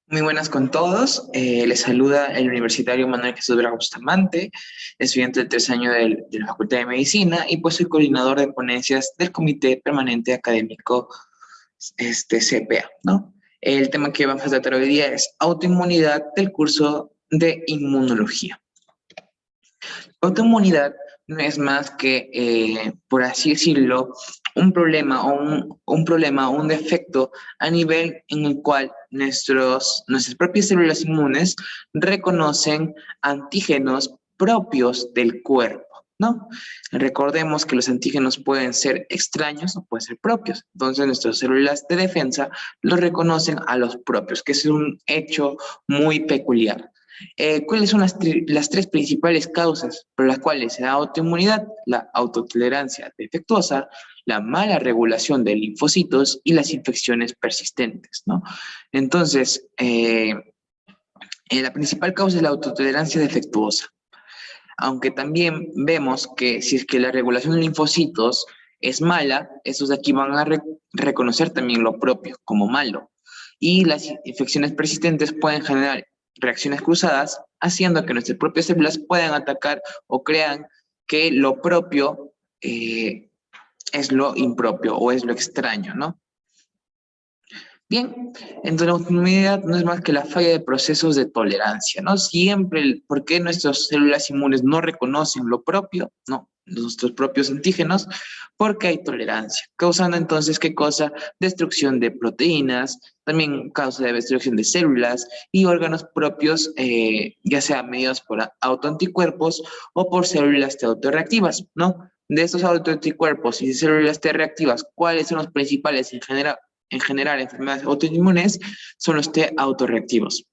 Muy buenas con todos. Les saluda el universitario Manuel Jesús Vera Bustamante, estudiante del tercer año de la Facultad de Medicina y pues soy coordinador de ponencias del Comité Permanente Académico CPA, ¿no? El tema que vamos a tratar hoy día es autoinmunidad del curso de inmunología. Autoinmunidad no es más que, por así decirlo, un problema o un defecto a nivel en el cual nuestras propias células inmunes reconocen antígenos propios del cuerpo, ¿no? Recordemos que los antígenos pueden ser extraños o pueden ser propios. Entonces, nuestras células de defensa los reconocen a los propios, que es un hecho muy peculiar. ¿Cuáles son las tres principales causas por las cuales se da autoinmunidad? La autotolerancia defectuosa, la mala regulación de linfocitos y las infecciones persistentes, ¿no? Entonces, la principal causa es la autotolerancia defectuosa, aunque también vemos que si es que la regulación de linfocitos es mala, estos de aquí van a reconocer también lo propio como malo. Y las infecciones persistentes pueden generar reacciones cruzadas, haciendo que nuestras propias células puedan atacar o crean que lo propio es lo impropio o es lo extraño, ¿no? Bien, entonces la autoinmunidad no es más que la falla de procesos de tolerancia, ¿no? Siempre, ¿por qué nuestras células inmunes no reconocen lo propio? No, nuestros propios antígenos, porque hay tolerancia, causando entonces, ¿qué cosa? Destrucción de proteínas, también causa de destrucción de células y órganos propios, ya sea mediados por autoanticuerpos o por células T autorreactivas, ¿no? De estos autoanticuerpos y células T reactivas, ¿cuáles son los principales en general, enfermedades autoinmunes son los T autorreactivos?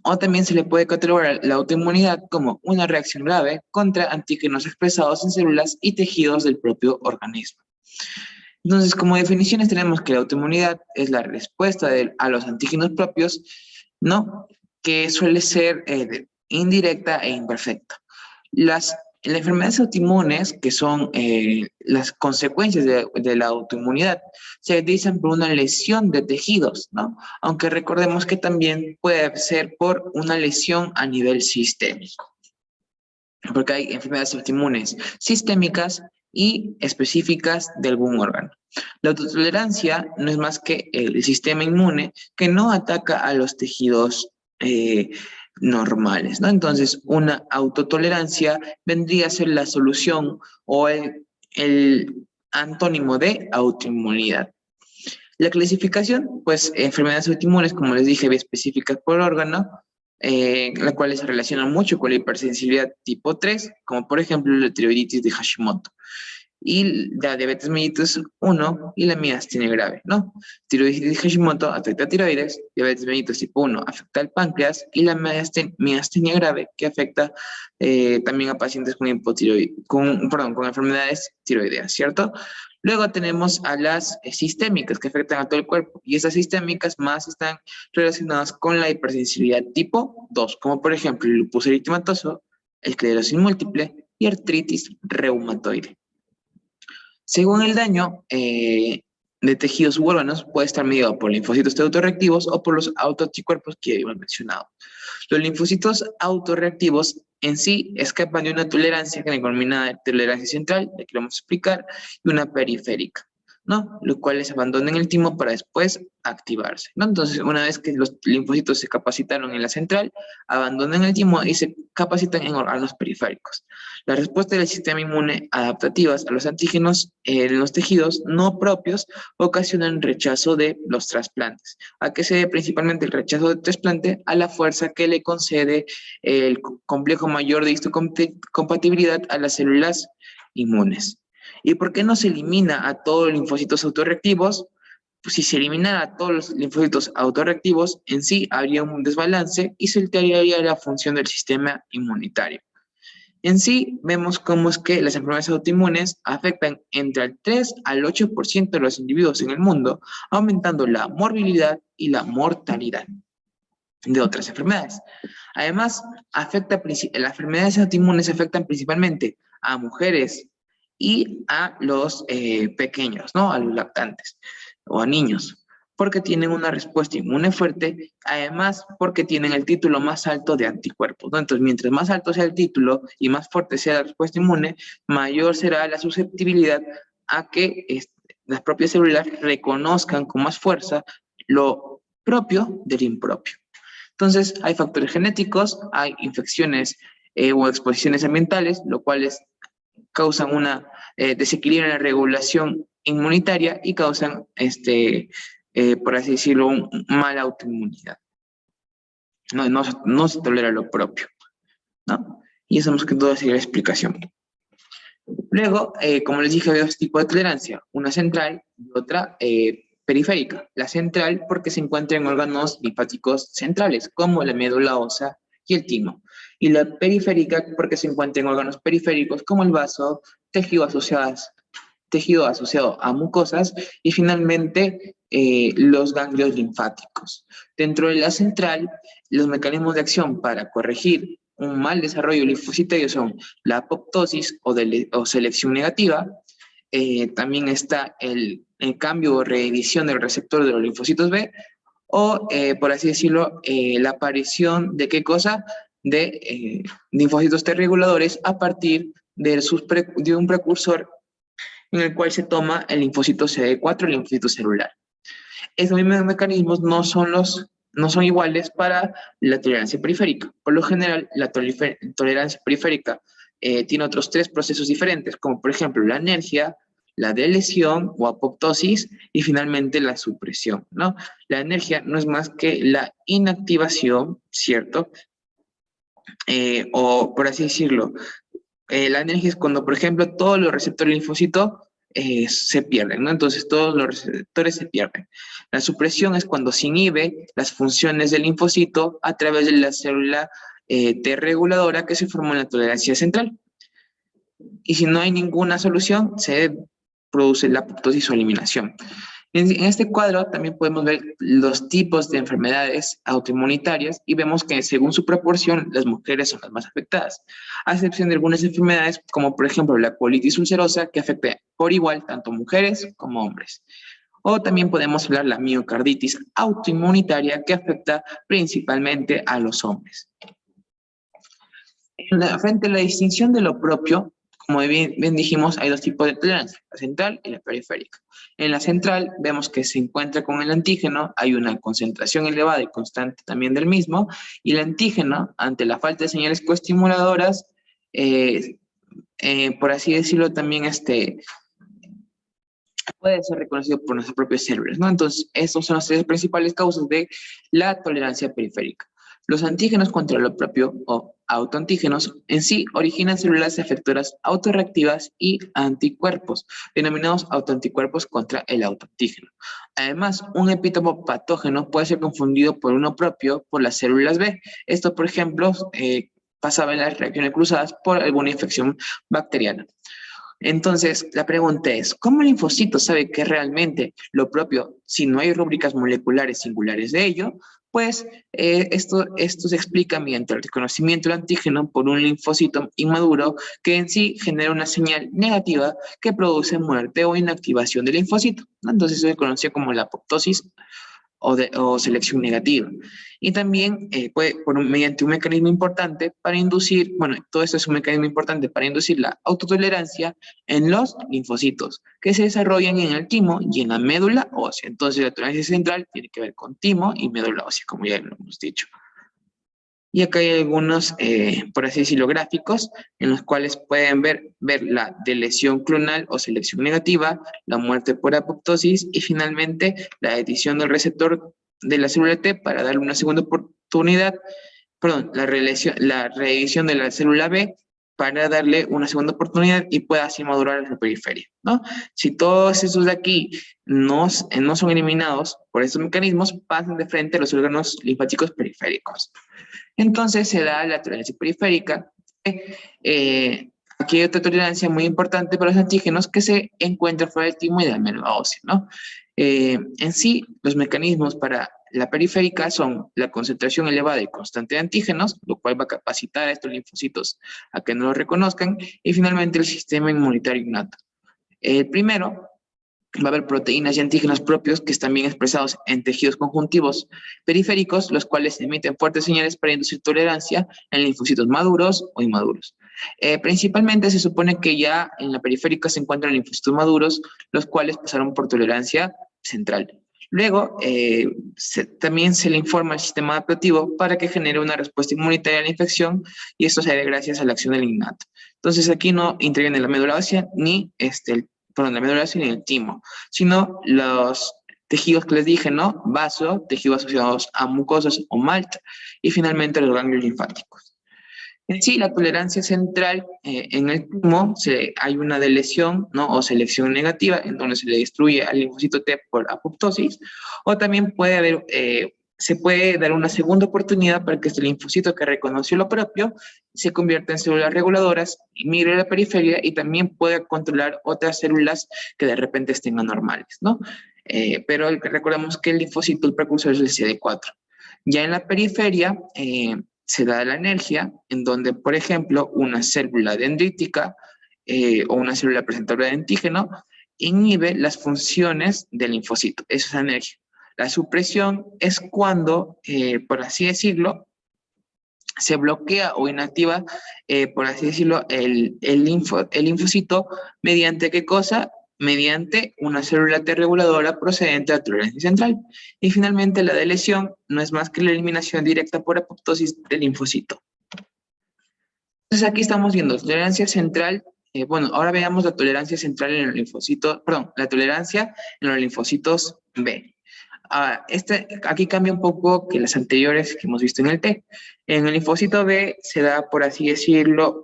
O también se le puede catalogar la autoinmunidad como una reacción grave contra antígenos expresados en células y tejidos del propio organismo. Entonces, como definiciones tenemos que la autoinmunidad es la respuesta a los antígenos propios, ¿no? Que suele ser indirecta e imperfecta. Las enfermedades autoinmunes, que son las consecuencias de la autoinmunidad, se caracterizan por una lesión de tejidos, ¿no? Aunque recordemos que también puede ser por una lesión a nivel sistémico, porque hay enfermedades autoinmunes sistémicas y específicas de algún órgano. La autotolerancia no es más que el sistema inmune que no ataca a los tejidos normales, ¿no? Entonces, una autotolerancia vendría a ser la solución o el antónimo de autoinmunidad. La clasificación, pues, enfermedades autoinmunes, como les dije, específicas por órgano, las cuales se relacionan mucho con la hipersensibilidad tipo 3, como por ejemplo la tiroiditis de Hashimoto y la diabetes mellitus 1 y la miastenia grave, ¿no? Tiroides de Hashimoto afecta a tiroides, diabetes mellitus tipo 1 afecta al páncreas y la miastenia grave que afecta también a pacientes con con enfermedades tiroideas, ¿cierto? Luego tenemos a las sistémicas que afectan a todo el cuerpo y esas sistémicas más están relacionadas con la hipersensibilidad tipo 2, como por ejemplo el lupus eritematoso, esclerosis múltiple y artritis reumatoide. Según el daño de tejidos u órganos, puede estar mediado por linfocitos T autorreactivos o por los autoanticuerpos que ya hemos mencionado. Los linfocitos autorreactivos en sí escapan de una tolerancia que es denominada tolerancia central, la que vamos a explicar, y una periférica, ¿no? Los cuales abandonan el timo para después activarse, ¿no? Entonces, una vez que los linfocitos se capacitaron en la central, abandonan el timo y se capacitan en órganos periféricos. La respuesta del sistema inmune adaptativas a los antígenos en los tejidos no propios ocasionan rechazo de los trasplantes. ¿A qué se debe principalmente el rechazo del trasplante? A la fuerza que le concede el complejo mayor de histocompatibilidad a las células inmunes. ¿Y por qué no se elimina a todos los linfocitos autorreactivos? Pues si se eliminara a todos los linfocitos autorreactivos, en sí habría un desbalance y se alteraría la función del sistema inmunitario. En sí, vemos cómo es que las enfermedades autoinmunes afectan entre el 3 al 8% de los individuos en el mundo, aumentando la morbilidad y la mortalidad de otras enfermedades. Además, las enfermedades autoinmunes afectan principalmente a mujeres y a los pequeños, ¿no? A los lactantes o a niños. porque tienen una respuesta inmune fuerte, además porque tienen el título más alto de anticuerpos, ¿no? Entonces, mientras más alto sea el título y más fuerte sea la respuesta inmune, mayor será la susceptibilidad a que las propias células reconozcan con más fuerza lo propio del impropio. Entonces, hay factores genéticos, hay infecciones o exposiciones ambientales, lo cuales causan una desequilibrio en la regulación inmunitaria y causan, por así decirlo, mala autoinmunidad. No se tolera lo propio, ¿no? Y eso más que todo sería la explicación. Luego, como les dije, hay dos tipos de tolerancia, una central y otra periférica. La central porque se encuentra en órganos linfáticos centrales, como la médula ósea y el timo. Y la periférica porque se encuentra en órganos periféricos, como el vaso, tejido asociado a mucosas y finalmente los ganglios linfáticos. Dentro de la central, los mecanismos de acción para corregir un mal desarrollo linfocitario son la apoptosis o selección negativa, también está el cambio o reedición del receptor de los linfocitos B, o por así decirlo, la aparición de ¿qué cosa? De linfocitos T reguladores a partir de un precursor en el cual se toma el linfocito CD4, el linfocito celular. Esos mismos mecanismos no son iguales para la tolerancia periférica. Por lo general, la tolerancia periférica tiene otros 3 procesos diferentes, como por ejemplo la anergia, la delesión o apoptosis y finalmente la supresión, ¿no? La anergia no es más que la inactivación, ¿cierto? O por así decirlo, la anergia es cuando, por ejemplo, todos los receptores linfocitos se pierden, ¿no? Entonces todos los receptores se pierden. La supresión es cuando se inhibe las funciones del linfocito a través de la célula T reguladora que se forma en la tolerancia central. Y si no hay ninguna solución, se produce la apoptosis o eliminación. En este cuadro también podemos ver los tipos de enfermedades autoinmunitarias y vemos que según su proporción las mujeres son las más afectadas, a excepción de algunas enfermedades como por ejemplo la colitis ulcerosa que afecta por igual tanto mujeres como hombres. O también podemos hablar de la miocarditis autoinmunitaria que afecta principalmente a los hombres. Frente a la distinción de lo propio, como bien dijimos, hay 2 tipos de tolerancia, la central y la periférica. En la central vemos que se encuentra con el antígeno, hay una concentración elevada y constante también del mismo, y el antígeno, ante la falta de señales coestimuladoras, por así decirlo, también puede ser reconocido por nuestras propias células, ¿no? Entonces, estas son las 3 principales causas de la tolerancia periférica. Los antígenos contra lo propio o autoantígenos en sí originan células efectoras autorreactivas y anticuerpos, denominados autoanticuerpos contra el autoantígeno. Además, un epítopo patógeno puede ser confundido por uno propio por las células B. Esto, por ejemplo, pasaba en las reacciones cruzadas por alguna infección bacteriana. Entonces, la pregunta es, ¿cómo el linfocito sabe que es realmente lo propio si no hay rúbricas moleculares singulares de ello? Pues esto se explica mediante el reconocimiento del antígeno por un linfocito inmaduro que en sí genera una señal negativa que produce muerte o inactivación del linfocito, ¿no? Entonces eso se conoce como la apoptosis o selección negativa. Y también mediante un mecanismo importante para inducir, bueno, todo esto es un mecanismo importante para inducir la autotolerancia en los linfocitos que se desarrollan en el timo y en la médula ósea. Entonces la tolerancia central tiene que ver con timo y médula ósea, como ya lo hemos dicho. Y acá hay algunos, por así decirlo, gráficos en los cuales pueden ver la delesión clonal o selección negativa, la muerte por apoptosis y finalmente la edición del receptor de la célula T para darle una segunda oportunidad, perdón, la reedición de la célula B para darle una segunda oportunidad y pueda así madurar la periferia, ¿no? Si todos esos de aquí no son eliminados por estos mecanismos, pasan de frente a los órganos linfáticos periféricos. Entonces se da la tolerancia periférica. Aquí hay otra tolerancia muy importante para los antígenos que se encuentra fuera del timo y de la médula ósea, ¿no? En sí, los mecanismos para la periférica son la concentración elevada y constante de antígenos, lo cual va a capacitar a estos linfocitos a que no los reconozcan, y finalmente el sistema inmunitario innato. El primero Va a haber proteínas y antígenos propios que están bien expresados en tejidos conjuntivos periféricos, los cuales emiten fuertes señales para inducir tolerancia en linfocitos maduros o inmaduros. Principalmente se supone que ya en la periférica se encuentran linfocitos maduros, los cuales pasaron por tolerancia central. Luego, también se le informa al sistema adaptativo para que genere una respuesta inmunitaria a la infección, y esto se debe gracias a la acción del innato. Entonces, aquí no interviene la médula ósea ni la médula ósea ni el timo, sino los tejidos que les dije, ¿no? Vaso, tejidos asociados a mucosas o malta, y finalmente los ganglios linfáticos. En sí, la tolerancia central en el timo hay una delesión, ¿no? O selección negativa, en donde se le destruye al linfocito T por apoptosis, o también puede haber, se puede dar una segunda oportunidad para que este linfocito que reconoció lo propio se convierta en células reguladoras y migre a la periferia y también pueda controlar otras células que de repente estén anormales, ¿no? Pero recordemos que el linfocito, el precursor es el CD4. Ya en la periferia, se da la anergia, en donde, por ejemplo, una célula dendrítica o una célula presentadora de antígeno inhibe las funciones del linfocito. Eso es anergia. La supresión es cuando, por así decirlo, se bloquea o inactiva, por así decirlo, el linfocito, ¿mediante qué cosa? Mediante una célula T reguladora procedente de la tolerancia central. Y finalmente la delesión no es más que la eliminación directa por apoptosis del linfocito. Entonces aquí estamos viendo tolerancia central. Bueno, ahora veamos la tolerancia central en los linfocitos, perdón, la tolerancia en los linfocitos B. Aquí cambia un poco que las anteriores que hemos visto en el T. En el linfocito B se da, por así decirlo,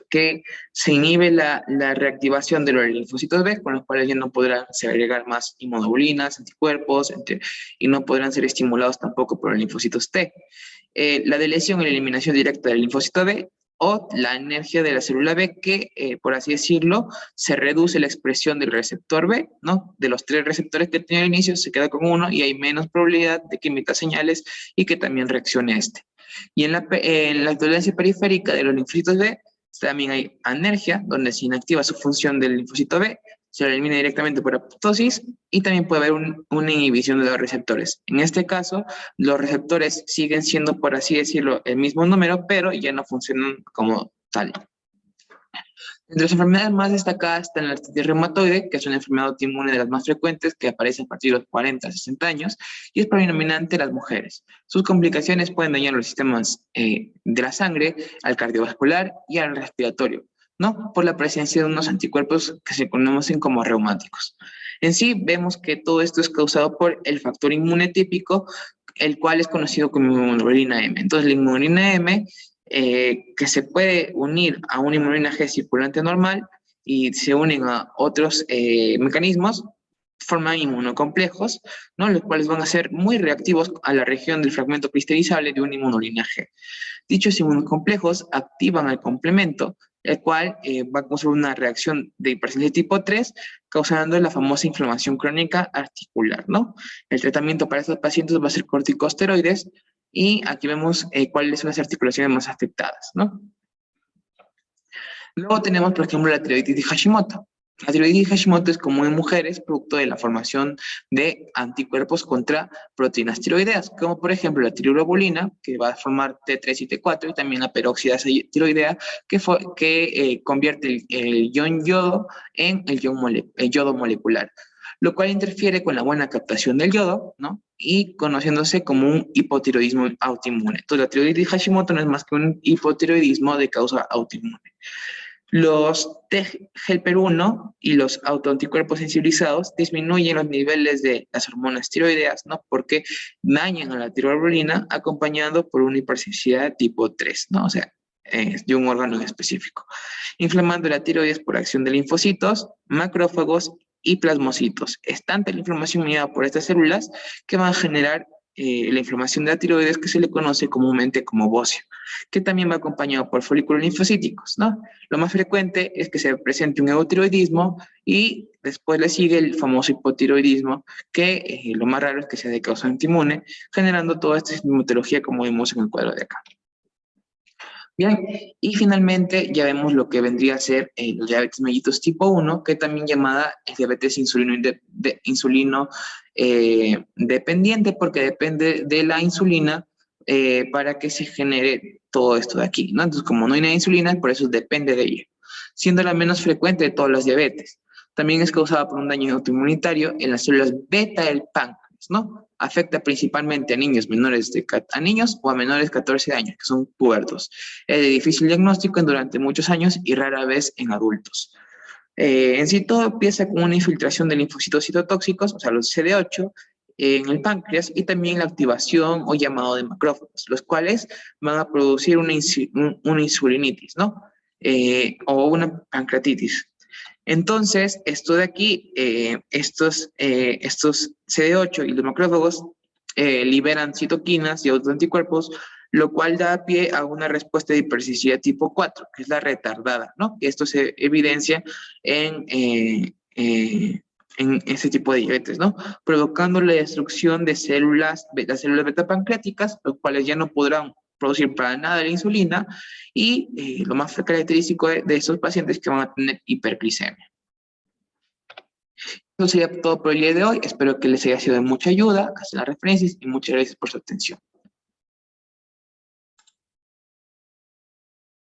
que se inhibe la reactivación de los linfocitos B, con los cuales ya no podrán segregar más inmunoglobulinas, anticuerpos, y no podrán ser estimulados tampoco por los linfocitos T. La delesión y la eliminación directa del linfocito B, o la energía de la célula B, que, por así decirlo, se reduce la expresión del receptor B, ¿no? De los 3 receptores que tenía al inicio, se queda con uno y hay menos probabilidad de que emita señales y que también reaccione a este. Y en la tolerancia periférica de los linfocitos B, también hay anergia, donde se inactiva su función del linfocito B, se lo elimina directamente por apoptosis, y también puede haber una inhibición de los receptores. En este caso, los receptores siguen siendo, por así decirlo, el mismo número, pero ya no funcionan como tal. Entre las enfermedades más destacadas está la artritis reumatoide, que es una enfermedad autoinmune de las más frecuentes que aparece a partir de los 40 a 60 años y es predominante en las mujeres. Sus complicaciones pueden dañar los sistemas de la sangre, al cardiovascular y al respiratorio, ¿no? Por la presencia de unos anticuerpos que se conocen como reumáticos. En sí, vemos que todo esto es causado por el factor inmune típico, el cual es conocido como inmunoglobulina M. Entonces, la inmunoglobulina M, que se puede unir a una inmunoglobulina G circulante normal y se unen a otros mecanismos, forman inmunocomplejos, ¿no? Los cuales van a ser muy reactivos a la región del fragmento cristalizable de una inmunoglobulina G. Dichos inmunocomplejos activan al complemento, el cual va a causar una reacción de hipersensibilidad tipo 3, causando la famosa inflamación crónica articular, ¿no? El tratamiento para estos pacientes va a ser corticosteroides, y aquí vemos cuáles son las articulaciones más afectadas, ¿no? Luego tenemos, por ejemplo, la tiroiditis de Hashimoto. La tiroiditis de Hashimoto es común en mujeres, producto de la formación de anticuerpos contra proteínas tiroideas, como por ejemplo la tiroglobulina, que va a formar T3 y T4, y también la peroxidasa tiroidea, que convierte el ion yodo en el yodo molecular, lo cual interfiere con la buena captación del yodo, ¿no? Y conociéndose como un hipotiroidismo autoinmune. Entonces, la tiroiditis de Hashimoto no es más que un hipotiroidismo de causa autoinmune. Los T-helper-1 y los autoanticuerpos sensibilizados disminuyen los niveles de las hormonas tiroideas, ¿no? Porque dañan a la tiroglobulina acompañado por una hipersensibilidad tipo 3, ¿no? O sea, de un órgano en específico. Inflamando la tiroides por acción de linfocitos, macrófagos y plasmocitos. Es tanta la inflamación mediada por estas células que van a generar la inflamación de la tiroides, que se le conoce comúnmente como bocio, que también va acompañado por folículos linfocíticos, ¿no? Lo más frecuente es que se presente un eutiroidismo y después le sigue el famoso hipotiroidismo, que lo más raro es que sea de causa autoinmune, generando toda esta sintomatología como vemos en el cuadro de acá. Bien, y finalmente ya vemos lo que vendría a ser los diabetes mellitus tipo 1, que también llamada el diabetes insulino dependiente, porque depende de la insulina para que se genere todo esto de aquí, ¿no? Entonces, como no hay nada de insulina, por eso depende de ella, siendo la menos frecuente de todas las diabetes. También es causada por un daño autoinmunitario en las células beta del páncreas, ¿no? Afecta principalmente a niños menores a niños o a menores de 14 años, que son pubertos. Es de difícil diagnóstico durante muchos años y rara vez en adultos. En sí todo empieza con una infiltración de linfocitos citotóxicos, o sea, los CD8, en el páncreas y también la activación o llamado de macrófagos, los cuales van a producir una insulinitis, ¿no? O una pancreatitis. Entonces, esto de aquí, estos CD8 y los macrófagos liberan citoquinas y otros anticuerpos, lo cual da pie a una respuesta de hipersensibilidad tipo 4, que es la retardada, ¿no? Esto se evidencia en, eh, eh, en ese tipo de diabetes, ¿no? Provocando la destrucción de las células beta pancreáticas, los cuales ya no podrán producir para nada la insulina, y lo más característico de estos pacientes es que van a tener hiperglicemia. Eso sería todo por el día de hoy. Espero que les haya sido de mucha ayuda. Hacen las referencias y muchas gracias por su atención.